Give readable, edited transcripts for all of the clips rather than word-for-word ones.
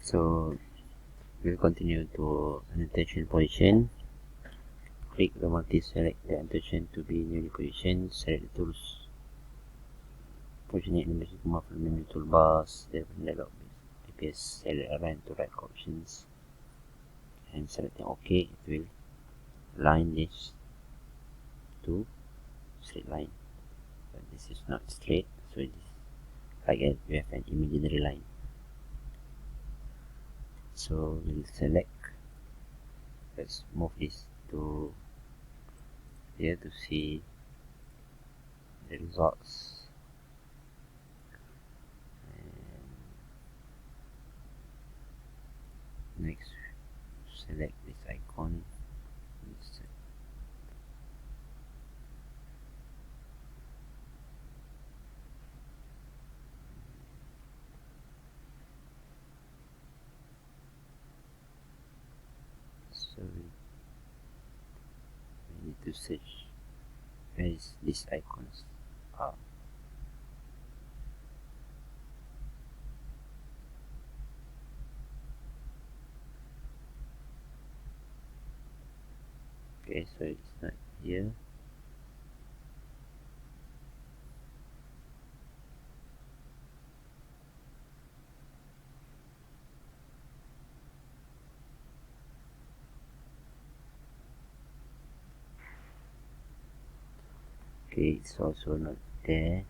So we'll continue to annotation position. Click the multi-select the annotation to be newly positioned. Select the tools. Positioning animation command from menu toolbars. Then dialog APS select align to right options. And selecting OK, it will align this to straight line. But this is not straight, so it is like we have an imaginary line. So we'll select. Let's move this to here to see the results. And next, select this icon. So we need to search where is these icons are. Okay, so it's not here. Okay, it's also not there.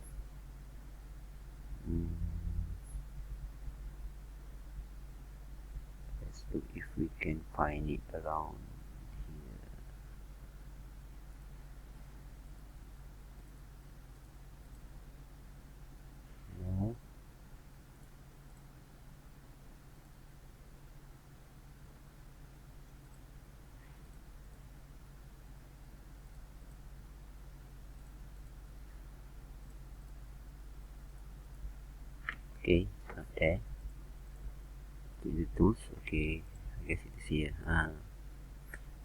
Let's look if we can find it around here. No. Okay, not there. To the tools. Okay, I guess it is here.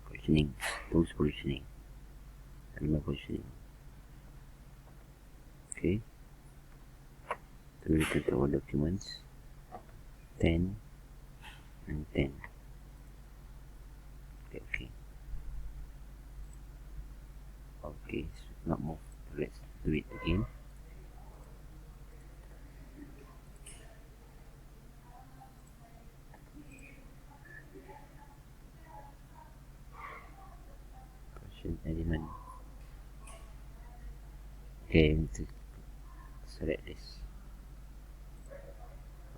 Positioning, tools positioning, element positioning. Okay, to return to all documents, 10 and 10. Okay, okay, so not move. Let's do it again. Position element. Okay, we need to select this.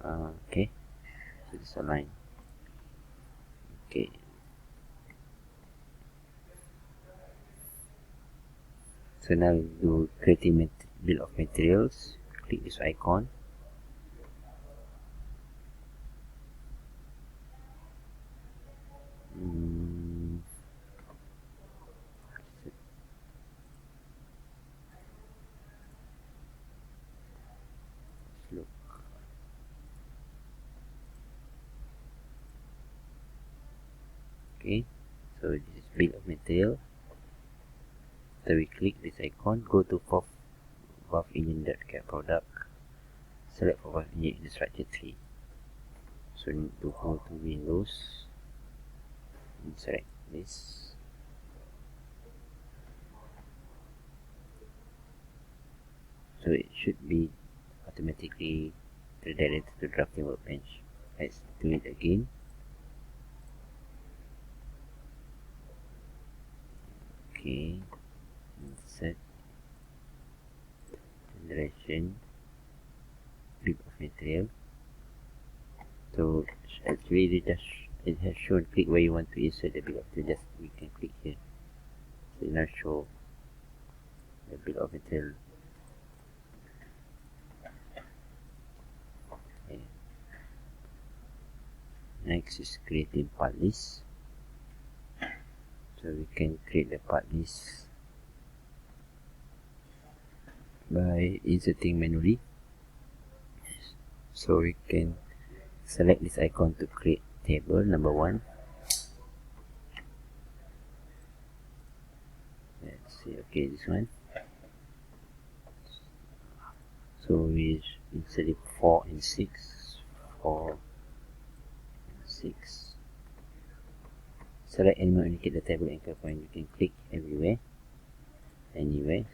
Okay, so this align. Okay, so now we do creating bill of materials. Click this icon. Look. Okay, so this is bill of material. So we click this icon, go to valve engine.cat product, select for valve engine in the structure tree. So we need to go to Windows and select this. So it should be automatically redirected to drafting workbench. Let's do it again. Okay, insert generation bill of material. So actually it has shown click where you want to insert the bill of material. Just we can click here. So it now show the bill of material. Okay. Next is creating part list. So we can create the part list by inserting manually. So we can select this icon to create table number 1. Let's see, okay, this one. So we insert 4 and 6 for 6. Select element indicate the table anchor point. You can click anywhere,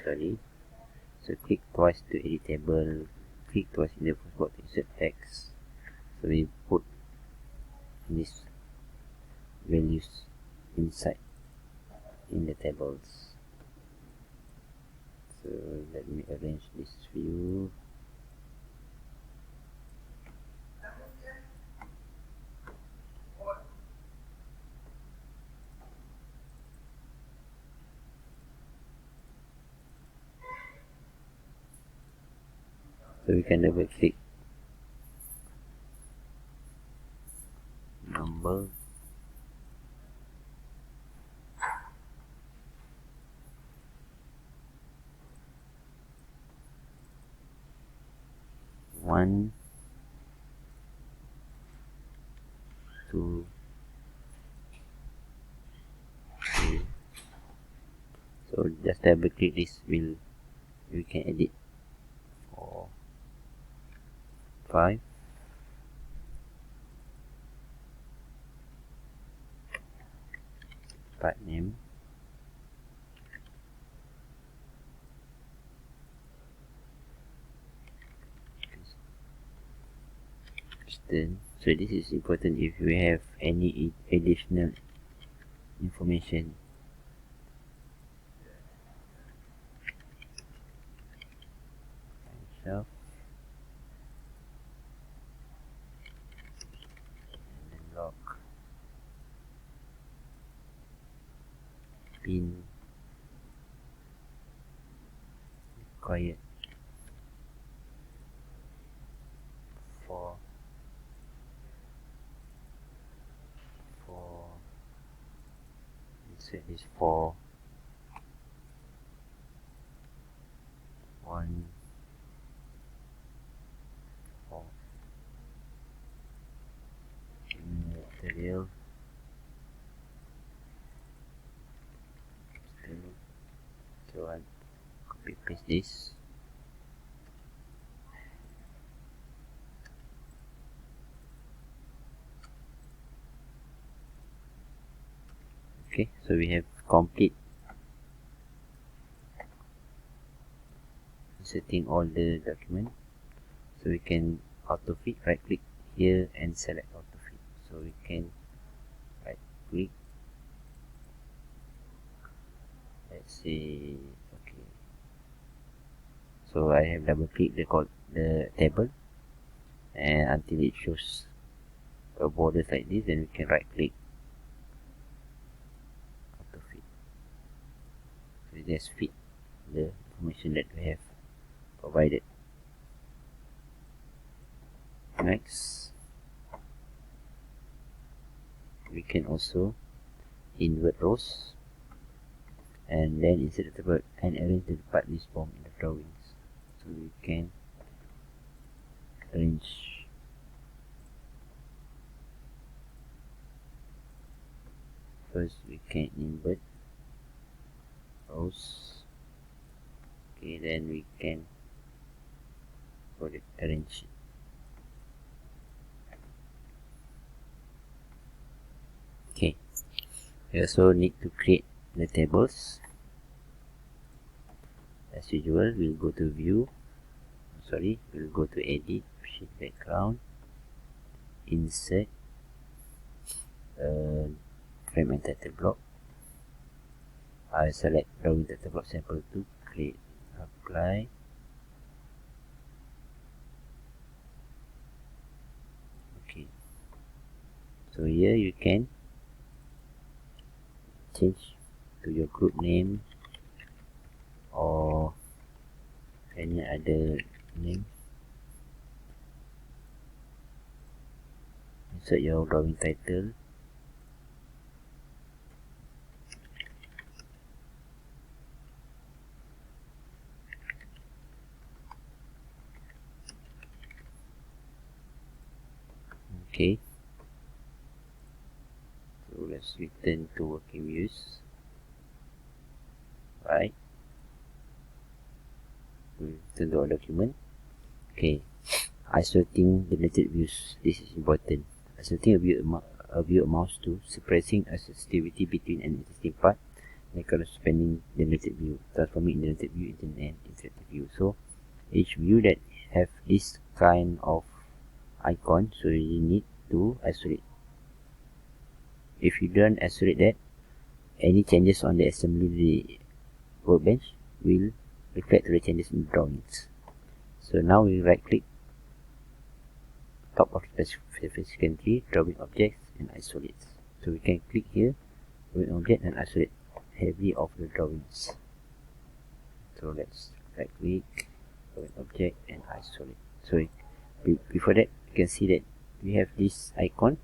sorry. So click twice to edit table, click twice in the first box to insert text. So we put these values inside in the tables. So let me arrange this view. So we can double click number, one, two, three. So just double click this, we can edit 4, 5, part name, distance. So this is important if you have any additional information. Shelf, and then lock, pin, required, 4, insert this 4, 1, 4, material, so I copy paste this. Okay, so we have complete inserting all the document. So we can auto fit, right click here and select auto fit. So we can right click, let's say, okay, so I have double click the table, and until it shows a border like this, then we can right click auto fit. So it just fit the information that we have provided. Next, we can also invert rows and then insert the table and arrange the part list form in the drawings. So we can arrange first, we can invert rows. Okay, then we can arrange. Okay, we also need to create the tables. As usual, we'll go to view, we'll go to edit, sheet background, insert, frame and title block. I select drawing title block sample 2, click apply. Okay, so here you can change to your group name or any other name. Insert your drawing title. Okay, so let's return to working views. Right, return to our document. Okay, isolating the deleted views. This is important. Isolating a view a view mouse to suppressing a sensitivity between an existing part and the corresponding generated view, transforming generated view into an interactive view. So each view that have this kind of icon, so you need to isolate. If you don't isolate that, any changes on the assembly workbench will reflect the changes in the drawings. So now we right click top of specification tree, drawing objects, and isolate. So we can click here, drawing object, and isolate heavy of the drawings. So let's right click, drawing object, and isolate. So before that, you can see that we have this icon.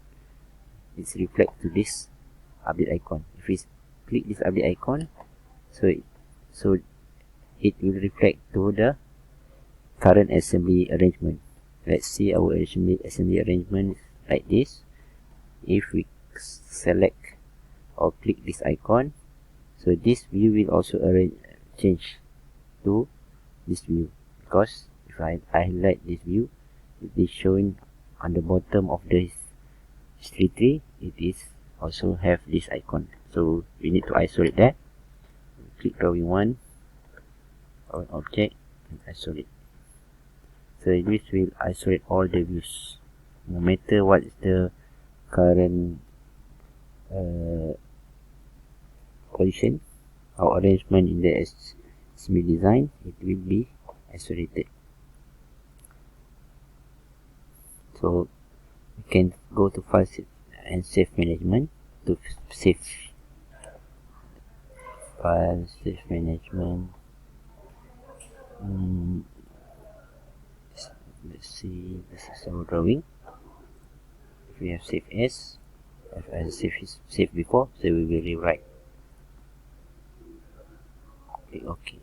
It's reflect to this update icon. If we click this update icon, so it will reflect to the current assembly arrangement. Let's see our assembly arrangement like this. If we select or click this icon, so this view will also change to this view, because if I highlight this view, it is showing on the bottom of the history tree. It is also have this icon, so we need to isolate that. Click drawing 1, drawing object, and isolate. So this will isolate all the views, no matter what is the current position or arrangement in the assembly design. It will be isolated. So we can go to file and save management to save file save management. Let's see, this is our drawing. If we have save as, saved before, so we will rewrite. Click OK.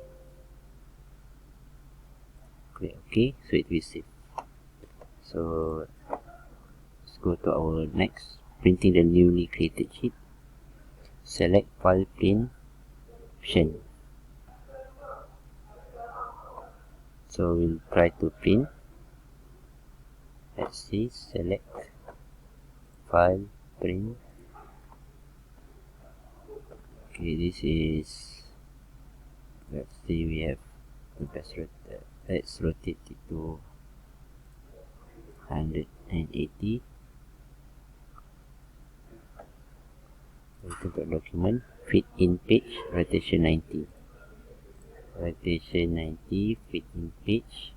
Click OK, so it will save. So let's go to our next, printing the newly created sheet. Select file print option. So we'll try to print. Let's see, select file print. Okay, this is, let's see, we have, let's rotate it to 180. Open the document, fit in page, rotation 90. Rotation 90, fit in page.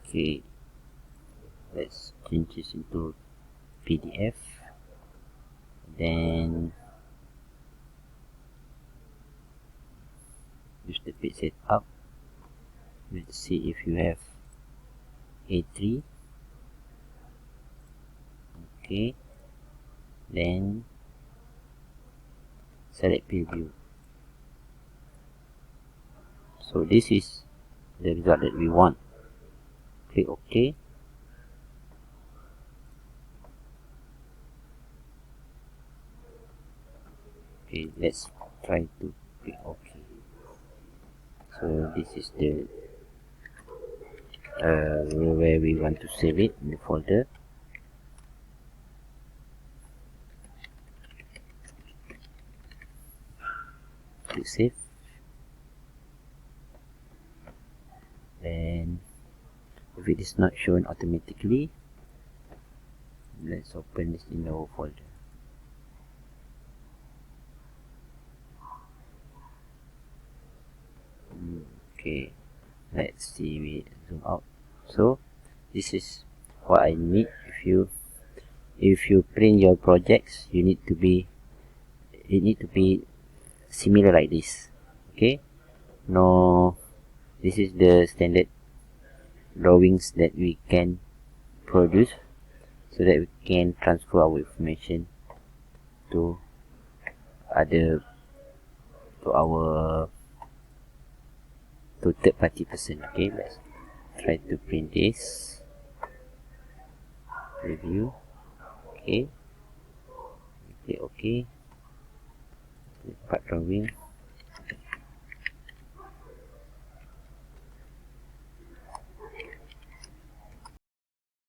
Okay, let's change this into PDF. Then use the page setup. Let's see if you have A3. Okay, then select preview. So this is the result that we want. Click OK. Okay, let's try to click OK. So this is the where we want to save it in the folder. Click save. Then if it is not shown automatically, let's open this in our folder. Okay, let's see, we zoom out. So this is what I need. If you print your projects, it need to be similar like this. Okay, no, this is the standard drawings that we can produce, so that we can transfer our information to third party person. Okay, let's try to print this. Review. Okay. Okay. Part drawing.